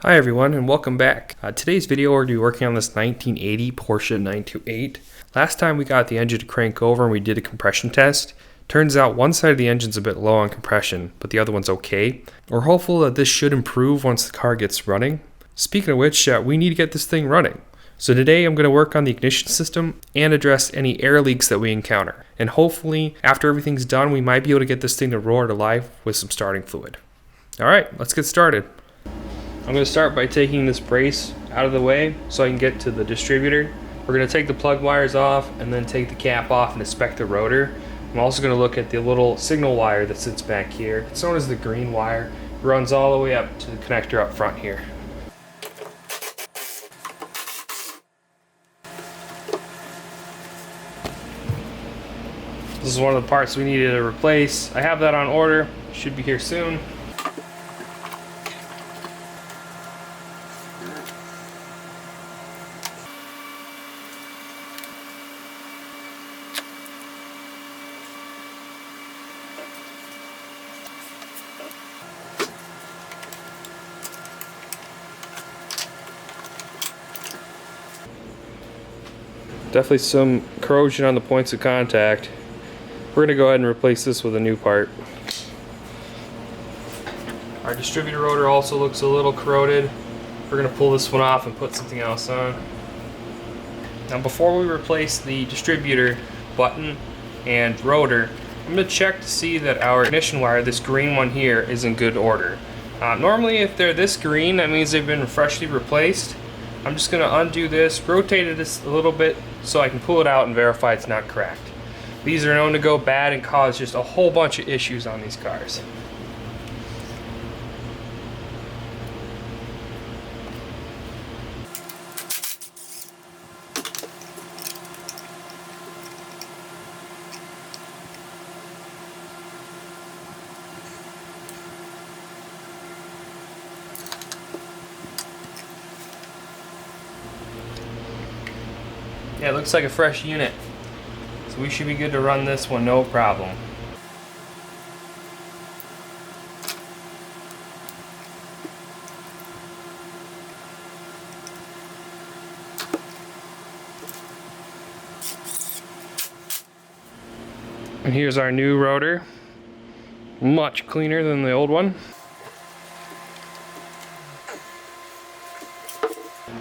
Hi everyone and welcome back. Today's video we're going to be working on this 1980 Porsche 928. Last time we got the engine to crank over and we did a compression test. Turns out one side of the engine's a bit low on compression, but the other one's okay. We're hopeful that this should improve once the car gets running. Speaking of which, we need to get this thing running. So today I'm going to work on the ignition system and address any air leaks that we encounter. And hopefully after everything's done we might be able to get this thing to roar to life with some starting fluid. Alright, let's get started. I'm going to start by taking this brace out of the way so I can get to the distributor. We're going to take the plug wires off and then take the cap off and inspect the rotor. I'm also going to look at the little signal wire that sits back here. It's known as the green wire. It runs all the way up to the connector up front here. This is one of the parts we needed to replace. I have that on order. Should be here soon. Definitely some corrosion on the points of contact. We're going to go ahead and replace this with a new part. Our distributor rotor also looks a little corroded. We're going to pull this one off and put something else on. Now before we replace the distributor button and rotor, I'm going to check to see that our ignition wire, this green one here, is in good order. Normally if they're this green, that means they've been freshly replaced. I'm just going to undo this, rotate it a little bit so I can pull it out and verify it's not cracked. These are known to go bad and cause just a whole bunch of issues on these cars. Yeah, it looks like a fresh unit. So we should be good to run this one, no problem. And here's our new rotor. Much cleaner than the old one.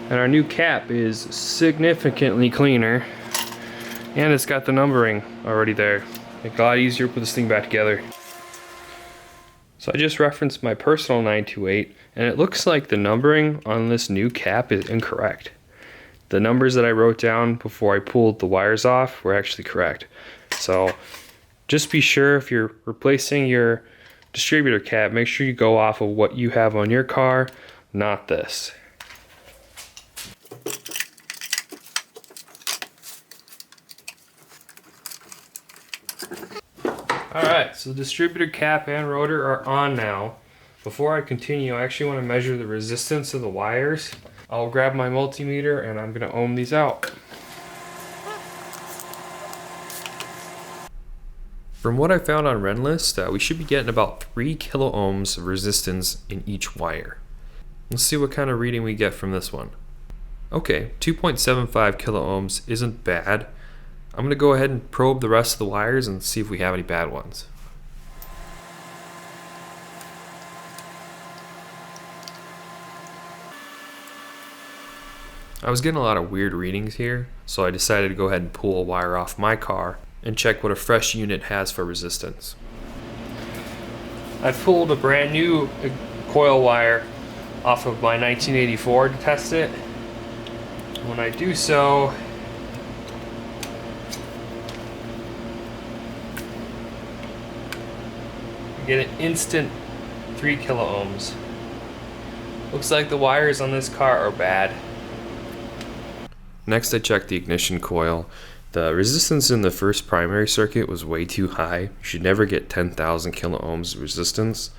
And our new cap is significantly cleaner. And it's got the numbering already there. Make it a lot easier to put this thing back together. So I just referenced my personal 928, and it looks like the numbering on this new cap is incorrect. The numbers that I wrote down before I pulled the wires off were actually correct. So just be sure if you're replacing your distributor cap, make sure you go off of what you have on your car, not this. Alright, so the distributor cap and rotor are on now. Before I continue, I actually want to measure the resistance of the wires. I'll grab my multimeter and I'm going to ohm these out. From what I found on Renlist, we should be getting about 3 kilo ohms of resistance in each wire. Let's see what kind of reading we get from this one. Okay, 2.75 kilo ohms isn't bad. I'm going to go ahead and probe the rest of the wires and see if we have any bad ones. I was getting a lot of weird readings here, so I decided to go ahead and pull a wire off my car and check what a fresh unit has for resistance. I pulled a brand new coil wire off of my 1984 to test it. When I do so, get an instant 3 kilo ohms. Looks like the wires on this car are bad. Next I checked the ignition coil. The resistance in the first primary circuit was way too high. You should never get 10,000 kilo ohms resistance.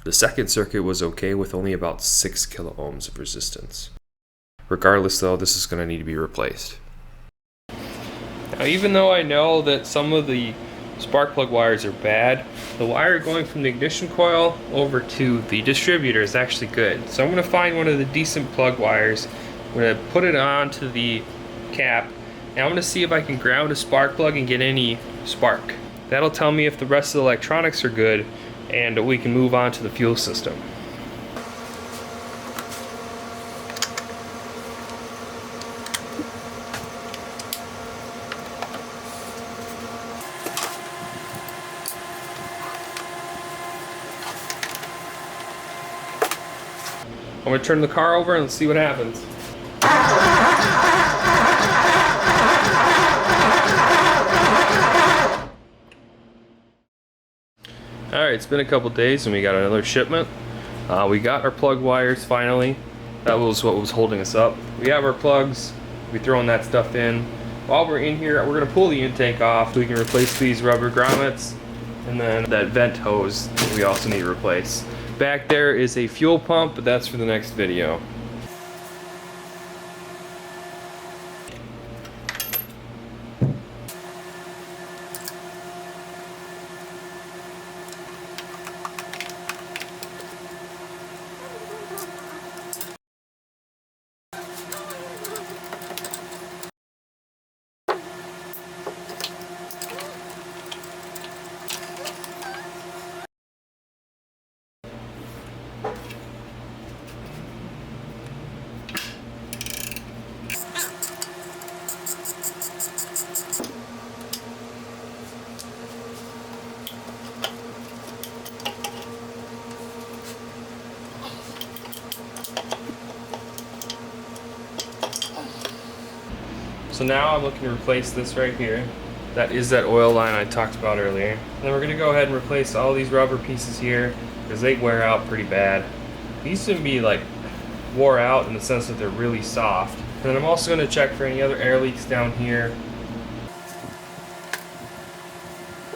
The second circuit was okay with only about 6 kilo ohms of resistance. Regardless though, this is going to need to be replaced. Now even though I know that some of the spark plug wires are bad. The wire going from the ignition coil over to the distributor is actually good. So I'm going to find one of the decent plug wires. I'm going to put it onto the cap, and I'm going to see if I can ground a spark plug and get any spark. That'll tell me if the rest of the electronics are good, and we can move on to the fuel system. I'm going to turn the car over and let's see what happens. Alright, it's been a couple days and we got another shipment. We got our plug wires finally. That was what was holding us up. We have our plugs. We're throwing that stuff in. While we're in here, we're going to pull the intake off so we can replace these rubber grommets. And then that vent hose we also need to replace. Back there is a fuel pump, but that's for the next video. So now I'm looking to replace this right here. That is that oil line I talked about earlier. And then we're going to go ahead and replace all these rubber pieces here because they wear out pretty bad. These shouldn't be like wore out in the sense that they're really soft. And then I'm also going to check for any other air leaks down here.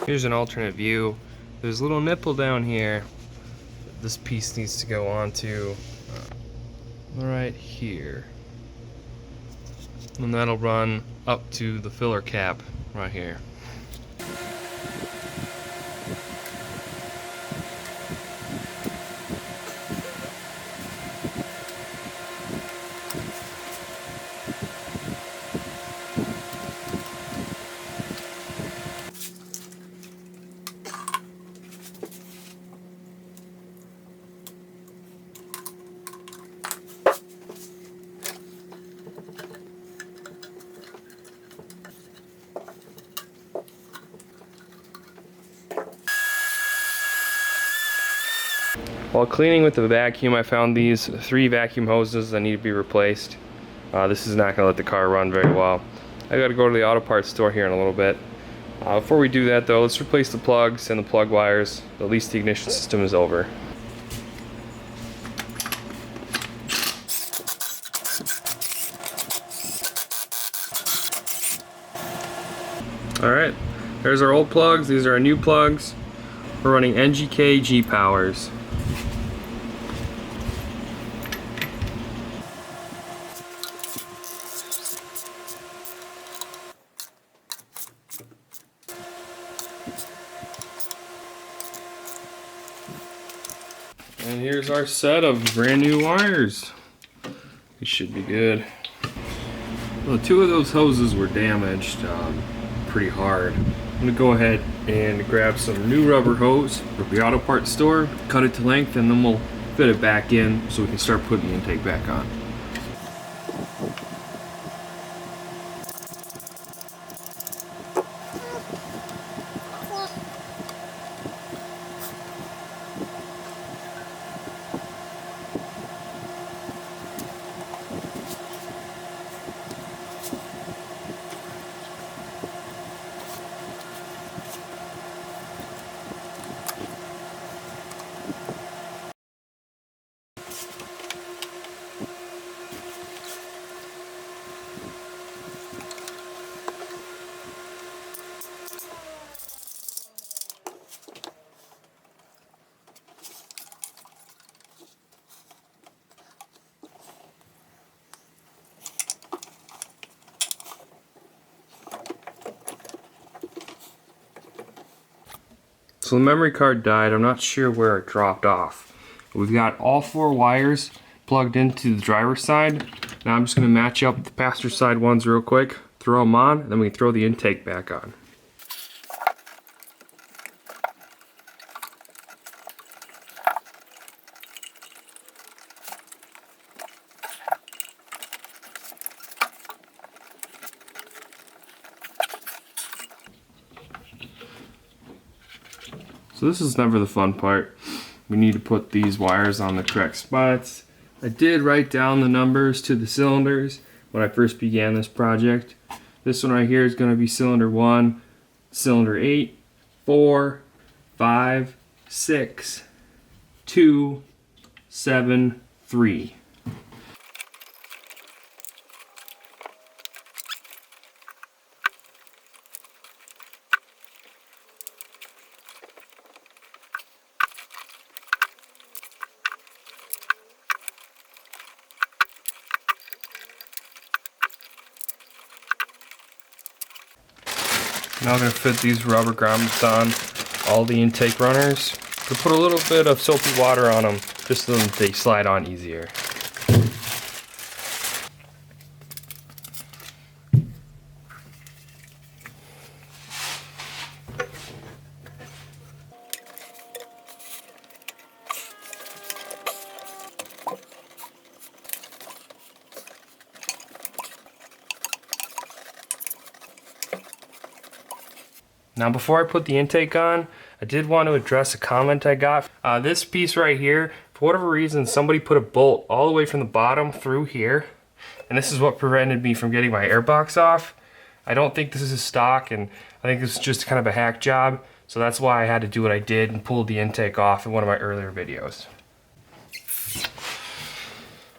Here's an alternate view. There's a little nipple down here that this piece needs to go onto right here. And that'll run up to the filler cap right here. While cleaning with the vacuum, I found these 3 vacuum hoses that need to be replaced. This is not going to let the car run very well. I got to go to the auto parts store here in a little bit. Before we do that though, let's replace the plugs and the plug wires. At least the ignition system is over. Alright, there's our old plugs. These are our new plugs. We're running NGK G-Powers. And here's our set of brand new wires. These should be good. Well, 2 of those hoses were damaged pretty hard. I'm gonna go ahead and grab some new rubber hose from the auto parts store, cut it to length, and then we'll fit it back in so we can start putting the intake back on. So the memory card died. I'm not sure where it dropped off. We've got all 4 wires plugged into the driver's side. Now I'm just going to match up the passenger side ones real quick, throw them on, and then we can throw the intake back on. So this is never the fun part. We need to put these wires on the correct spots. I did write down the numbers to the cylinders when I first began this project. This one right here is going to be cylinder 1, cylinder 8, 4, 5, 6, 2, 7, 3. Now I'm going to fit these rubber grommets on all the intake runners. To put a little bit of soapy water on them just so that they slide on easier. Now before I put the intake on, I did want to address a comment I got. This piece right here, for whatever reason, somebody put a bolt all the way from the bottom through here, and this is what prevented me from getting my airbox off. I don't think this is stock, and I think this is just kind of a hack job, so that's why I had to do what I did and pull the intake off in one of my earlier videos.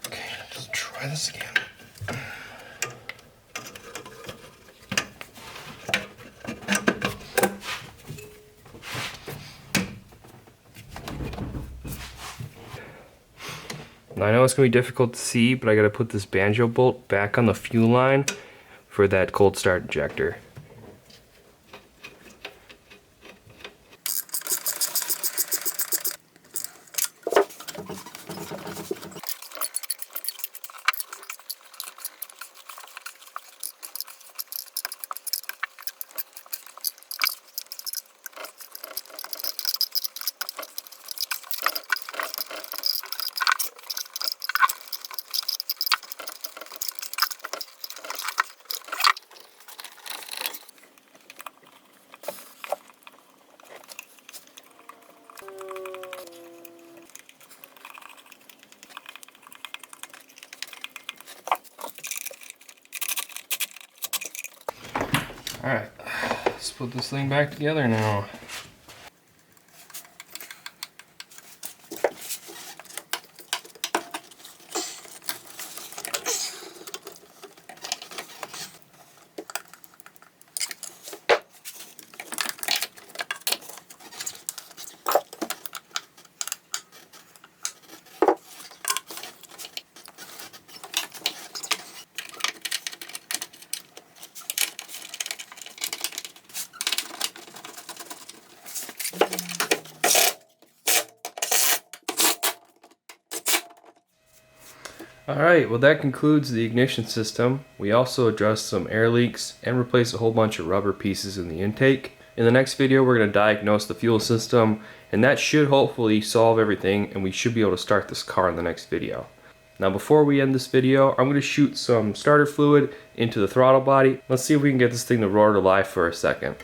Okay, let's try this again. Now I know it's going to be difficult to see, but I got to put this banjo bolt back on the fuel line for that cold start injector. Alright, let's put this thing back together now. Alright, well that concludes the ignition system. We also addressed some air leaks and replaced a whole bunch of rubber pieces in the intake. In the next video we're going to diagnose the fuel system, and that should hopefully solve everything, and we should be able to start this car in the next video. Now before we end this video, I'm going to shoot some starter fluid into the throttle body. Let's see if we can get this thing to roar to life for a second.